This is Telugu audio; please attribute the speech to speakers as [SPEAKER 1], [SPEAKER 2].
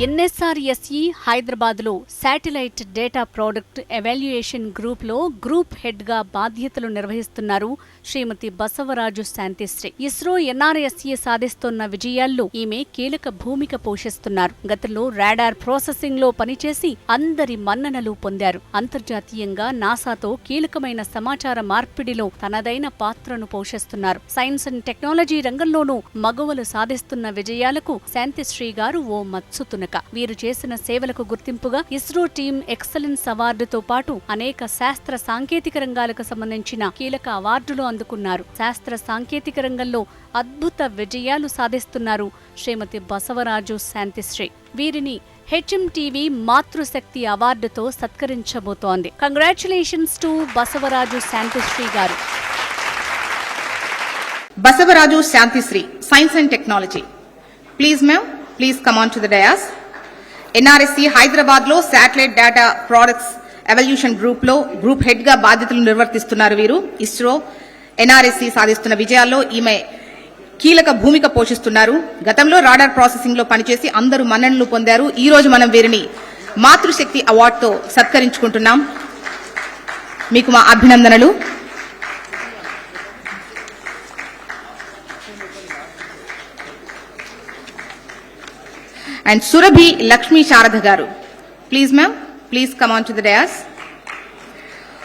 [SPEAKER 1] NSRSE హైదరాబాద్ లో satellite data product evaluation group లో గ్రూప్ హెడ్ గా బాధ్యతలు నిర్వహిస్తున్నారు శ్రీమతి బసవరాజు శాంతిశ్రీ. ఇస్రో NRSE సాధిస్తున్న విజయాల్లో ఈమె కీలక భూమిక పోషిస్తున్నారు. గతంలో రాడార్ ప్రాసెసింగ్ లో పనిచేసి అందరి మన్ననలు పొందారు. అంతర్జాతీయంగా నాసాతో కీలకమైన సమాచార మార్పిడిలో తనదైన పాత్రను పోషిస్తున్నారు. సైన్స్ అండ్ టెక్నాలజీ రంగంలోనూ మగవలు సాధిస్తున్న విజయాలకు శాంతిశ్రీ గారు ఓ మత్సుతునక. వీరు చేసిన సేవలకు గుర్తింపుగా ఇస్రో టీమ్ ఎక్సలెన్స్ అవార్డుతో పాటు అనేక శాస్త్ర సాంకేతిక రంగాలకు సంబంధించిన కీలక అవార్డులు అందుకున్నారు. శాస్త్ర సాంకేతిక రంగంలో అద్భుత విజయాలు సాధిస్తున్నారు శ్రీమతి బసవరాజు శాంతిశ్రీ. వీరిని HMTV మాతృశక్తి అవార్డుతో సత్కరించబోతోంది. Congratulations to Basavaraju Shanthisri garu.
[SPEAKER 2] Basavaraju Shanthisri, science and technology. Please ma'am, please come on to the dais. NRSE Hyderabad లో satellite data products evaluation group లో గ్రూప్ హెడ్ గా బాధ్యతలు నిర్వర్తిస్తున్నారు వీరు. ఇస్రో NRSE సాధిస్తున్న విజయాల్లో ఈమె కీలక భూమిక పోషిస్తున్నారు. గతంలో రాడార్ ప్రాసెసింగ్ లో పనిచేసి అందరూ మన్ననలు పొందారు. ఈ రోజు మనం వీరిని మాతృశక్తి అవార్డుతో సత్కరించుకుంటున్నాం. మీకు మా అభినందనలు. And Surabhi Lakshmi Sharada garu. Please ma'am, please come on to the dais.